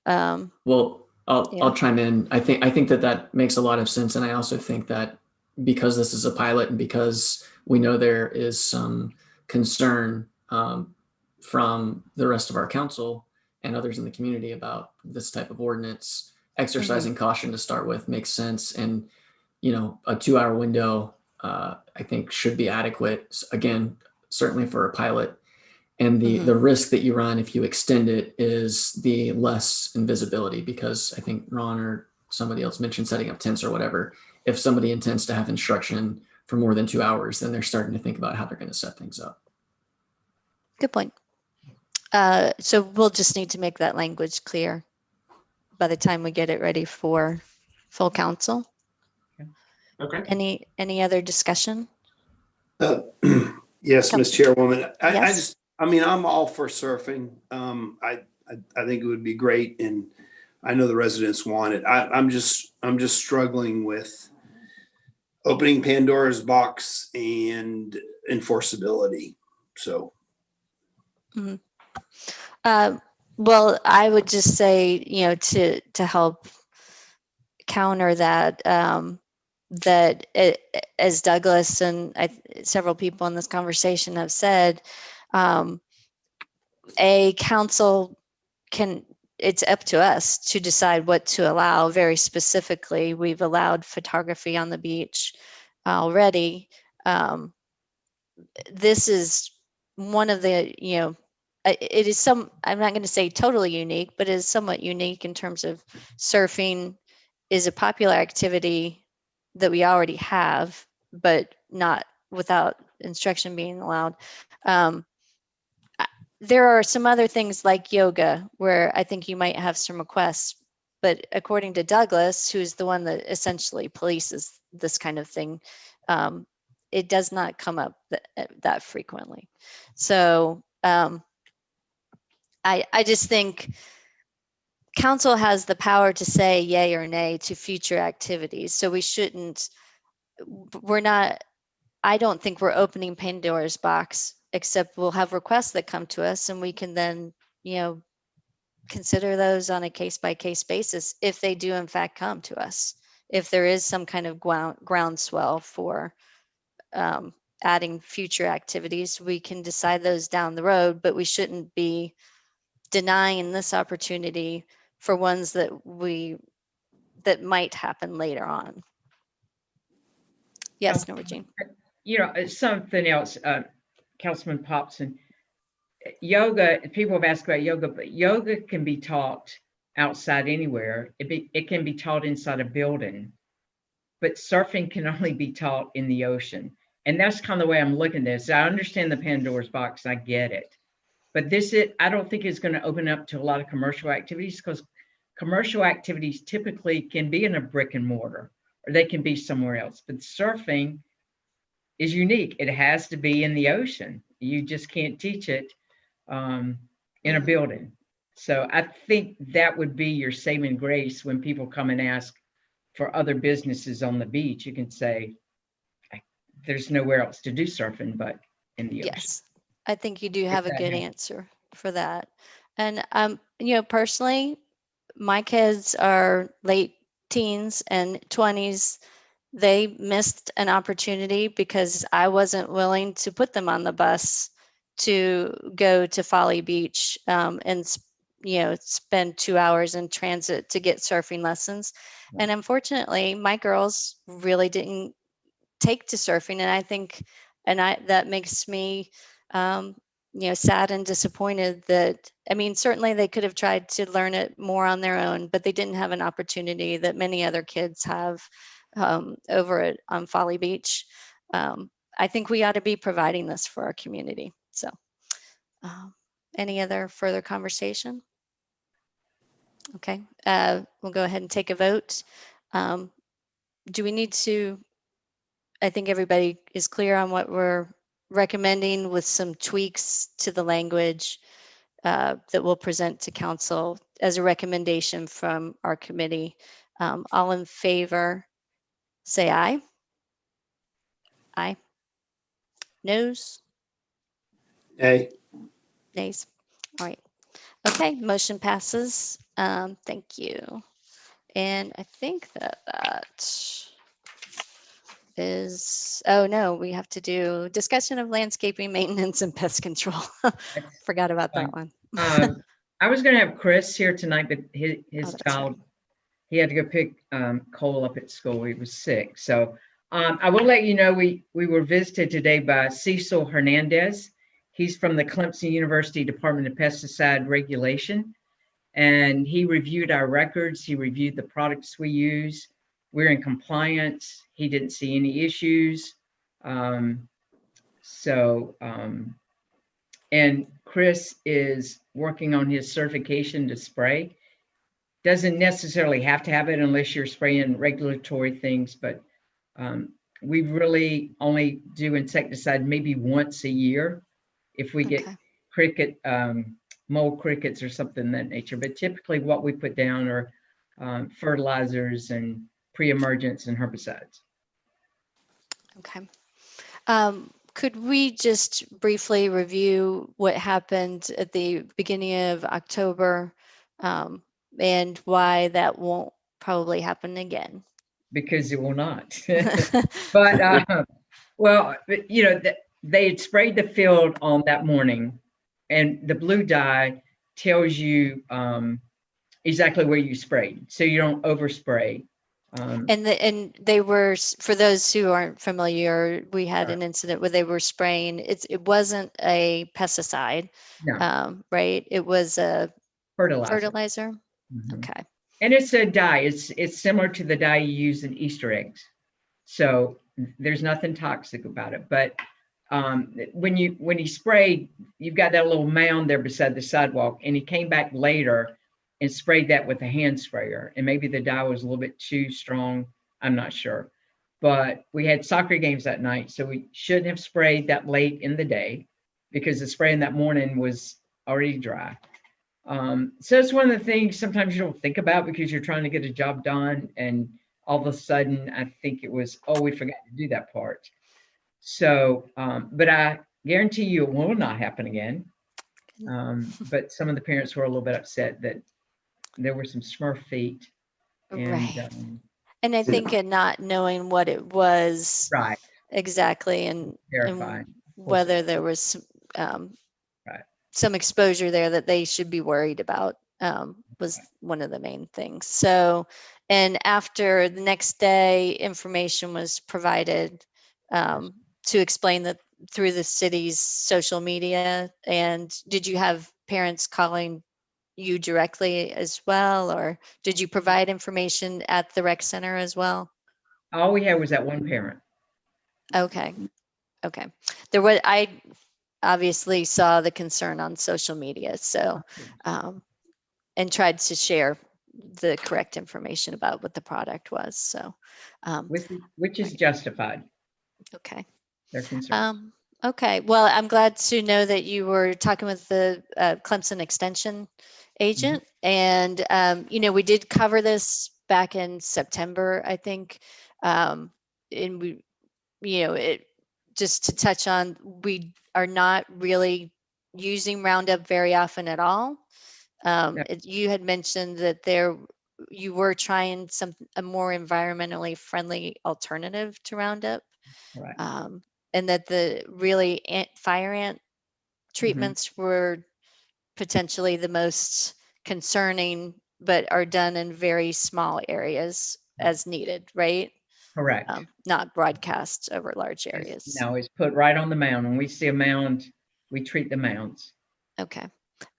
Well, I'll Yeah. chime in. I think that makes a lot of sense, and I also think that because this is a pilot and because we know there is some concern from the rest of our council and others in the community about this type of ordinance, exercising caution to start with makes sense. And a 2-hour window, I think, should be adequate. Again, certainly for a pilot. And the risk that you run if you extend it is the less invisibility, because I think Ron or somebody else mentioned setting up tents or whatever. If somebody intends to have instruction for more than 2 hours, then they're starting to think about how they're going to set things up. Good point. So we'll just need to make that language clear by the time we get it ready for full council. Okay. Any other discussion? Yes, Ms. Chairwoman. Yes. I'm all for surfing. I think it would be great, and I know the residents want it. I'm just struggling with opening Pandora's box and enforceability. So. Well, I would just say, to help counter that, as Douglas and several people in this conversation have said, a council it's up to us to decide what to allow. Very specifically, we've allowed photography on the beach already. This is one of the, it is I'm not going to say totally unique, but it is somewhat unique in terms of surfing is a popular activity that we already have, but not without instruction being allowed. There are some other things like yoga where I think you might have some requests, but according to Douglas, who's the one that essentially polices this kind of thing, it does not come up that frequently. So I just think council has the power to say yay or nay to future activities. So I don't think we're opening Pandora's box, except we'll have requests that come to us and we can then, consider those on a case-by-case basis if they do in fact come to us. If there is some kind of groundswell for adding future activities, we can decide those down the road, but we shouldn't be denying this opportunity for ones that might happen later on. Yes, Norma Jean. Something else, Councilman Popson, yoga, people have asked about yoga, but yoga can be taught outside anywhere. It can be taught inside a building, but surfing can only be taught in the ocean. And that's kind of the way I'm looking at this. I understand the Pandora's box, I get it. But I don't think it's going to open up to a lot of commercial activities, because commercial activities typically can be in a brick and mortar, or they can be somewhere else. But surfing is unique. It has to be in the ocean. You just can't teach it in a building. So I think that would be your saving grace when people come and ask for other businesses on the beach. You can say, there's nowhere else to do surfing but in the ocean. Yes, I think you do have a good answer for that. And, personally, my kids are late teens and 20s. They missed an opportunity because I wasn't willing to put them on the bus to go to Folly Beach and spend 2 hours in transit to get surfing lessons. Right. And unfortunately, my girls really didn't take to surfing, and I think, that makes me sad and disappointed. That, I mean, certainly they could have tried to learn it more on their own, but they didn't have an opportunity that many other kids have over on Folly Beach. I think we ought to be providing this for our community. So any other further conversation? Okay, we'll go ahead and take a vote. Do we need to, I think everybody is clear on what we're recommending with some tweaks to the language. that we'll present to council as a recommendation from our committee. All in favor, say aye. Aye. Noes? Hey, Nays? All right. Okay, motion passes. Thank you. And I think that is, oh no, we have to do discussion of landscaping, maintenance, and pest control. Forgot about that one. I was going to have Chris here tonight, but his Oh, that's child, he had to go pick Cole up at school. He was sick. So I will let you know, we were visited today by Cecil Hernandez. He's from the Clemson University Department of Pesticide Regulation. And he reviewed our records. He reviewed the products we use. We're in compliance. He didn't see any issues. And Chris is working on his certification to spray. Doesn't necessarily have to have it unless you're spraying regulatory things, but we really only do insecticide maybe once a year if we get cricket, mole crickets or something of that nature. But typically what we put down are fertilizers and pre-emergents and herbicides. Okay. Could we just briefly review what happened at the beginning of October and why that won't probably happen again? Because it will not. But, well, you know, they had sprayed the field on that morning, and the blue dye tells you exactly where you sprayed, so you don't overspray. And they were, for those who aren't familiar, we had an incident where they were spraying. It wasn't a pesticide, No. right? It was a Fertilizer. Mm-hmm. Okay. And it's a dye. It's similar to the dye you use in Easter eggs. So there's nothing toxic about it. But when he sprayed, you've got that little mound there beside the sidewalk, and he came back later and sprayed that with a hand sprayer. And maybe the dye was a little bit too strong. I'm not sure. But we had soccer games that night, so we shouldn't have sprayed that late in the day because the spraying that morning was already dry. So it's one of the things sometimes you don't think about because you're trying to get a job done, and all of a sudden I think it was, oh, we forgot to do that part. So, but I guarantee you it will not happen again. But some of the parents were a little bit upset that there were some Smurf feet. And, right. And I think in not knowing what it was exactly and whether there was some exposure there that they should be worried about was one of the main things. So, and after the next day, information was provided to explain that through the city's social media. And did you have parents calling you directly as well, or did you provide information at the rec center as well? All we had was that one parent. Okay. There was, I obviously saw the concern on social media, so and tried to share the correct information about what the product was. So which is justified. Okay. Their concerns. Okay, well, I'm glad to know that you were talking with the Clemson Extension agent, and we did cover this back in September, I think, and we, it just to touch on, we are not really using Roundup very often at all. You had mentioned that you were trying a more environmentally friendly alternative to Roundup. Right. And that the really fire ant treatments were potentially the most concerning, but are done in very small areas as needed, right? Correct. Not broadcast over large areas. No, it's put right on the mound. When we see a mound, we treat the mounds. Okay.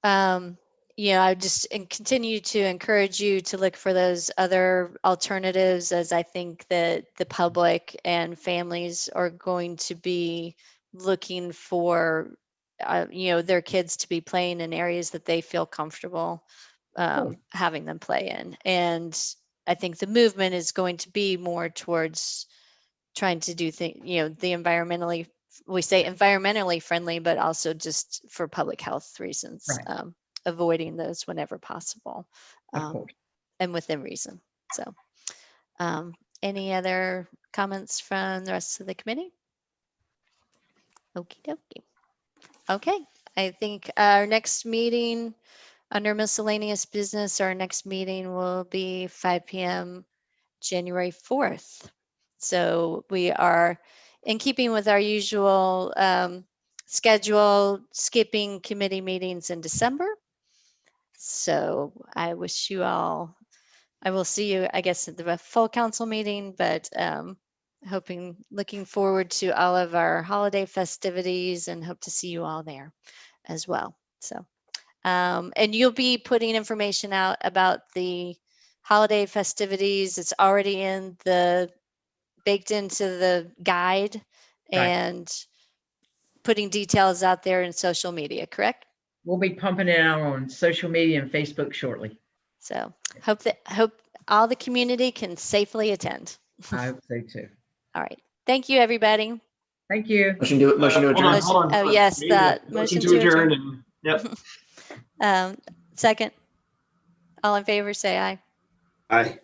I just continue to encourage you to look for those other alternatives, as I think that the public and families are going to be looking for, their kids to be playing in areas that they feel comfortable having them play in. And I think the movement is going to be more towards trying to do things, the environmentally we say environmentally friendly, but also just for public health reasons, Right. avoiding those whenever possible, Of course. and within reason. So, any other comments from the rest of the committee? Okie dokie. Okay, I think our next meeting under miscellaneous business, our next meeting will be 5 p.m. January 4th. So we are in keeping with our usual schedule, skipping committee meetings in December. So I wish you all, I will see you, I guess, at the full council meeting, but looking forward to all of our holiday festivities and hope to see you all there as well. So, and you'll be putting information out about the holiday festivities. It's already baked into the guide Right. and putting details out there in social media, correct? We'll be pumping it out on social media and Facebook shortly. So hope all the community can safely attend. I hope so too. All right. Thank you, everybody. Thank you. Motion to adjourn. Hold on. Oh, yes, that motion to adjourn. And yep. Second, all in favor, say aye. Aye.